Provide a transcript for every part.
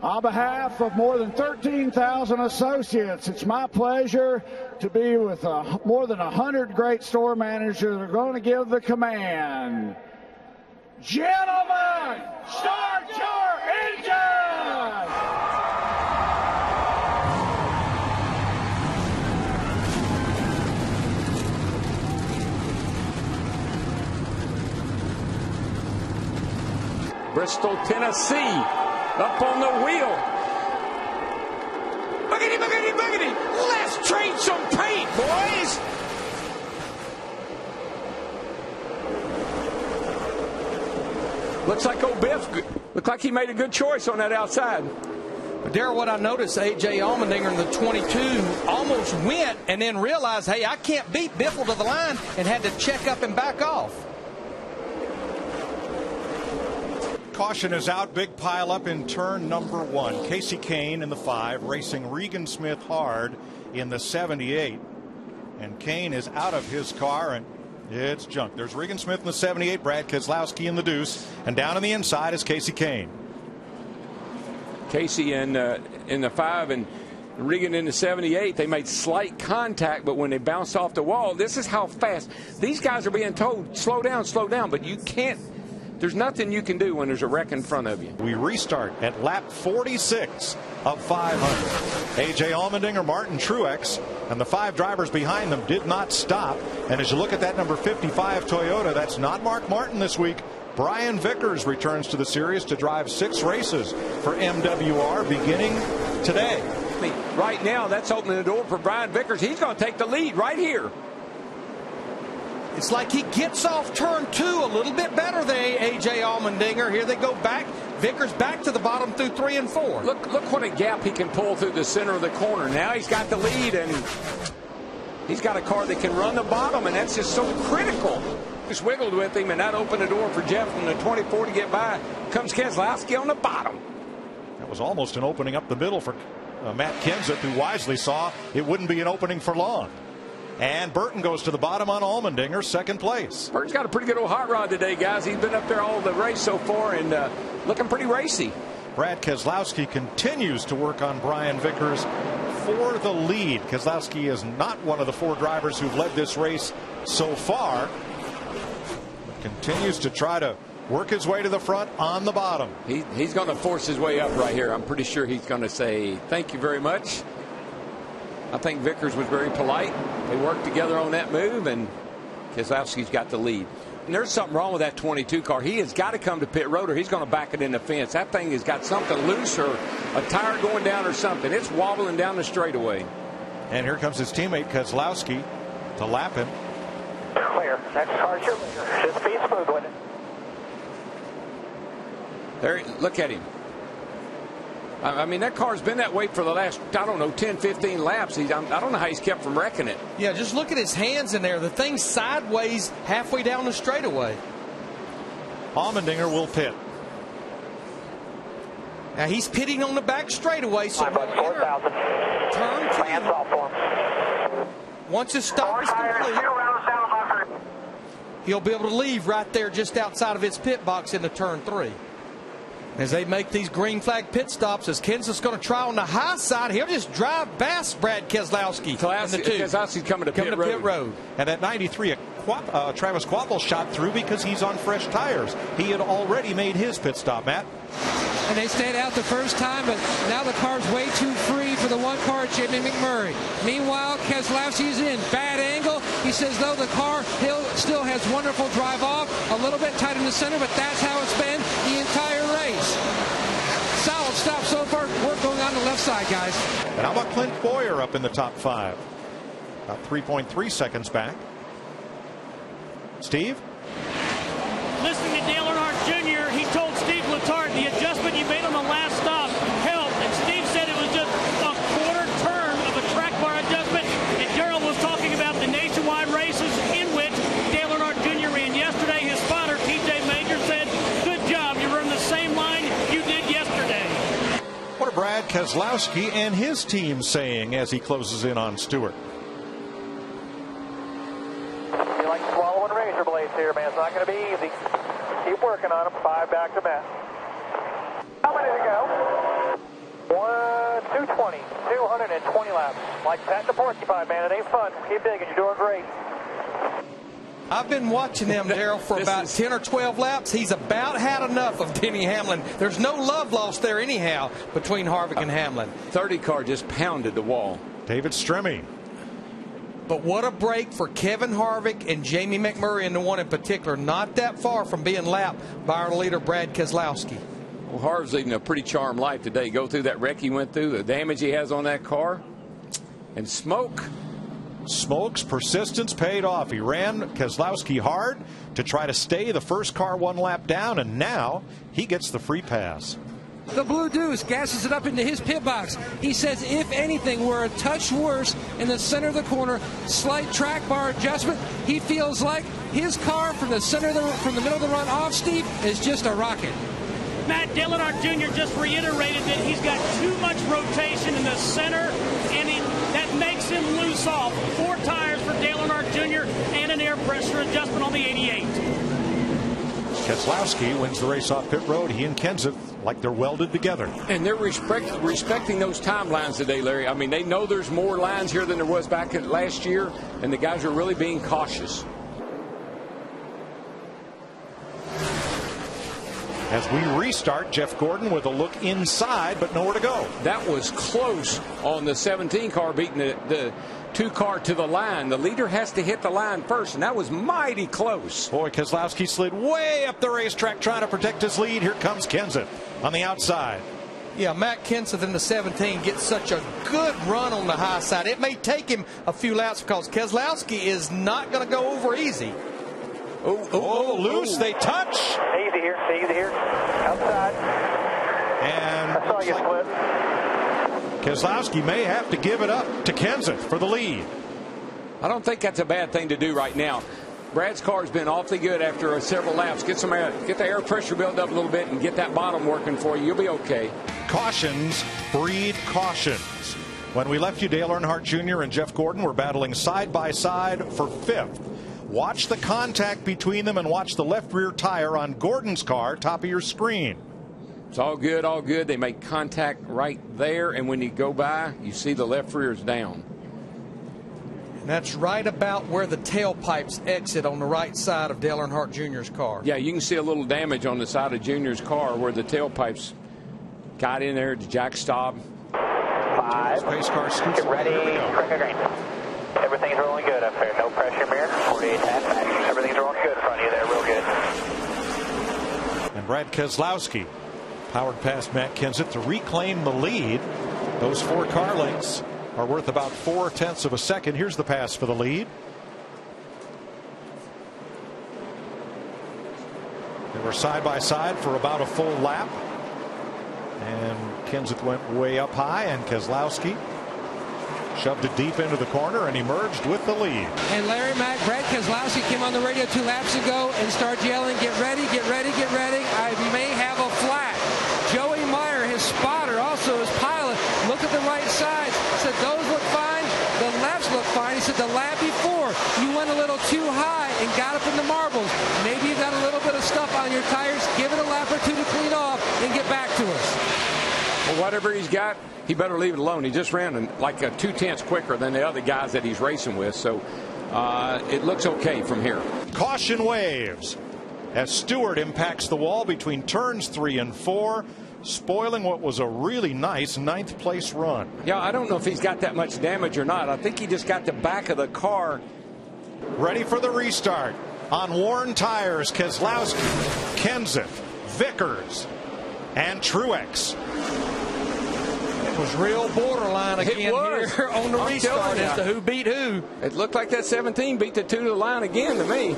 On behalf of more than 13,000 associates, it's my pleasure to be with more than 100 great store managers that are going to give the command. Gentlemen, start your engines! Bristol, Tennessee, up on the wheel. Boogity, boogity, boogity. Let's trade some paint, boys. Looks like old Biff, looked like he made a good choice on that outside. Darryl, what I noticed, A.J. Allmendinger in the 22 almost went and then realized, hey, I can't beat Biffle to the line, and had to check up and back off. Caution is out. Big pile up in turn number 1. Casey Kane in the 5, racing Regan Smith hard in the 78. And Kane is out of his car, and it's junk. There's Regan Smith in the 78, Brad Keselowski in the deuce, and down on the inside is Casey Kane. Casey in the 5 and Regan in the 78. They made slight contact, but when they bounced off the wall, this is how fast. These guys are being told, slow down, but you can't. There's nothing you can do when there's a wreck in front of you. We restart at lap 46 of 500. A.J. Allmendinger, Martin Truex, and the 5 drivers behind them did not stop. And as you look at that number 55 Toyota, that's not Mark Martin this week. Brian Vickers returns to the series to drive 6 races for MWR beginning today. Right now, that's opening the door for Brian Vickers. He's going to take the lead right here. It's like he gets off turn 2 a little bit better than A.J. Allmendinger. Here they go back. Vickers back to the bottom through 3 and 4. Look what a gap he can pull through the center of the corner. Now he's got the lead, and he's got a car that can run the bottom, and that's just so critical. Just wiggled with him, and that opened the door for Jeff from the 24 to get by. Comes Keselowski on the bottom. That was almost an opening up the middle for Matt Kenseth, who wisely saw it wouldn't be an opening for long. And Burton goes to the bottom on Allmendinger, second place. Burton's got a pretty good old hot rod today, guys. He's been up there all the race so far and looking pretty racy. Brad Keselowski continues to work on Brian Vickers for the lead. Keselowski is not one of the 4 drivers who've led this race so far. Continues to try to work his way to the front on the bottom. He's going to force his way up right here. I'm pretty sure he's going to say thank you very much. I think Vickers was very polite. They worked together on that move, and Keselowski's got the lead. And there's something wrong with that 22 car. He has got to come to pit road, or he's going to back it in the fence. That thing has got something loose, or a tire going down or something. It's wobbling down the straightaway. And here comes his teammate Keselowski to lap him. Clear. Next car, sure. Just be smooth with it. There, look at him. I mean, that car's been that way for the last, I don't know, 10, 15 laps. I don't know how he's kept from wrecking it. Yeah, just look at his hands in there. The thing's sideways halfway down the straightaway. Allmendinger will pit. Now he's pitting on the back straightaway. So turn 2. Hands off for him. Once his stop is complete, he'll be able to leave right there just outside of his pit box into turn 3. As they make these green flag pit stops, as Kenseth's going to try on the high side, he'll just drive past Brad Keselowski. Keselowski's coming to pit road. And at 93, Travis Kvapil shot through because he's on fresh tires. He had already made his pit stop, Matt. And they stayed out the first time, but now the car's way too free for the one car, Jimmy McMurray. Meanwhile, Keselowski's in. Bad angle. He says, though, the car still has wonderful drive off. A little bit tight in the center, but that's how it's been the entire race. Solid stop so far. Work going on the left side, guys. And how about Clint Boyer up in the top 5? About 3.3 seconds back. Steve? Listening to Dale Earnhardt Jr., he told Steve Letarte the adjustment you made on the last stop helped. And Steve said it was just a quarter turn of a track bar adjustment. And Darryl was talking about the nationwide races in which Dale Earnhardt Jr. ran yesterday. His spotter, TJ Major, said, good job. You run the same line you did yesterday. What are Brad Keselowski and his team saying as he closes in on Stewart? You like swallowing razor blades here, man. It's not going to be easy. Keep working on them. 5 back to Matt. How many to go? 220 laps. Like patting the porcupine, man. It ain't fun. Keep digging. You're doing great. I've been watching them, Darrell, for about 10 or 12 laps. He's about had enough of Denny Hamlin. There's no love lost there anyhow between Harvick and Hamlin. 30 car just pounded the wall. David Stremme. But what a break for Kevin Harvick and Jamie McMurray, and the one in particular, not that far from being lapped by our leader, Brad Keselowski. Well, Harv's leading a pretty charmed life today. Go through that wreck he went through, the damage he has on that car, and Smoke's persistence paid off. He ran Keselowski hard to try to stay the first car one lap down, and now he gets the free pass. The Blue Deuce gasses it up into his pit box. He says, if anything, we're a touch worse in the center of the corner. Slight track bar adjustment. He feels like his car from the middle of the run off, Steve, is just a rocket. Matt, Dale Earnhardt Jr. just reiterated that he's got too much rotation in the center, and that makes him loose off. 4 tires for Dale Earnhardt Jr. and an air pressure adjustment on the 88. Keselowski wins the race off pit road. He and Kenseth like they're welded together. And they're respecting those timelines today, Larry. I mean, they know there's more lines here than there was back last year, and the guys are really being cautious. As we restart, Jeff Gordon with a look inside, but nowhere to go. That was close on the 17 car beating the 2 car to the line. The leader has to hit the line first, and that was mighty close. Boy, Keselowski slid way up the racetrack trying to protect his lead. Here comes Kenseth on the outside. Yeah, Matt Kenseth in the 17 gets such a good run on the high side. It may take him a few laps because Keselowski is not going to go over easy. Loose. They touch. Easy here. Outside. And I saw you slip. Keselowski may have to give it up to Kenseth for the lead. I don't think that's a bad thing to do right now. Brad's car's been awfully good after several laps. Get the air pressure built up a little bit and get that bottom working for you. You'll be okay. Cautions breed cautions. When we left you, Dale Earnhardt Jr. and Jeff Gordon were battling side by side for 5th. Watch the contact between them and watch the left rear tire on Gordon's car, top of your screen. It's all good, all good. They make contact right there, and when you go by, you see the left rear is down. And that's right about where the tailpipes exit on the right side of Dale Earnhardt Jr.'s car. Yeah, you can see a little damage on the side of Junior's car where the tailpipes got in there, the jack stop. 5. Pace car scoots Get ready. Green. Everything's rolling good up there. No pressure mirror. 48 half max. Everything's rolling good in front of you there. Real good. And Brad Keselowski powered past Matt Kenseth to reclaim the lead. Those 4 car lengths are worth about 0.4 of a second. Here's the pass for the lead. They were side by side for about a full lap. And Kenseth went way up high, and Keselowski shoved it deep into the corner and emerged with the lead. And Larry Mack, Brad Keselowski came on the radio 2 laps ago and started yelling, get ready, get ready, get ready. I may have a flat. Joey Meyer, his spotter, also his pilot, looked at the right sides, said those look fine, the lefts look fine. He said the lap before you went a little too high and got up in the marbles. Maybe you got a little bit of stuff on your tires. Give it a lap or 2 to clean off and get back to us. Well, whatever he's got, he better leave it alone. He just ran like 2/10 quicker than the other guys that he's racing with. So it looks okay from here. Caution waves as Stewart impacts the wall between turns 3 and 4, spoiling what was a really nice 9th place run. Yeah, I don't know if he's got that much damage or not. I think he just got the back of the car. Ready for the restart on worn tires. Keselowski, Kenseth, Vickers, and Truex. It was real borderline again here on the restart as to who beat who. It looked like that 17 beat the 2 to the line again to me.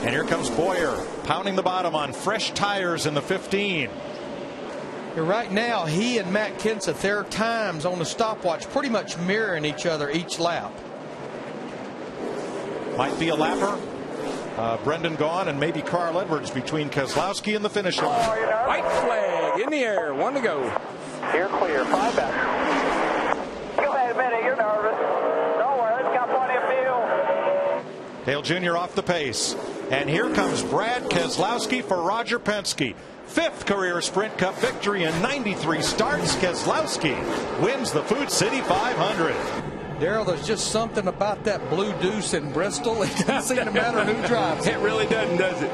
And here comes Boyer pounding the bottom on fresh tires in the 15. Right now, he and Matt Kenseth, their times on the stopwatch pretty much mirroring each other each lap. Might be a lapper. Brendan Gaughan and maybe Carl Edwards between Keselowski and the finish line. White flag in the air. 1 to go. Here clear. 5 back. Go ahead a minute. You're nervous. Don't worry. It's got plenty of fuel. Dale Jr. off the pace. And here comes Brad Keselowski for Roger Penske. fifth career Sprint Cup victory in 93 starts. Keselowski wins the Food City 500. Darrell, there's just something about that blue deuce in Bristol. It doesn't seem to matter who drives. It really doesn't, does it?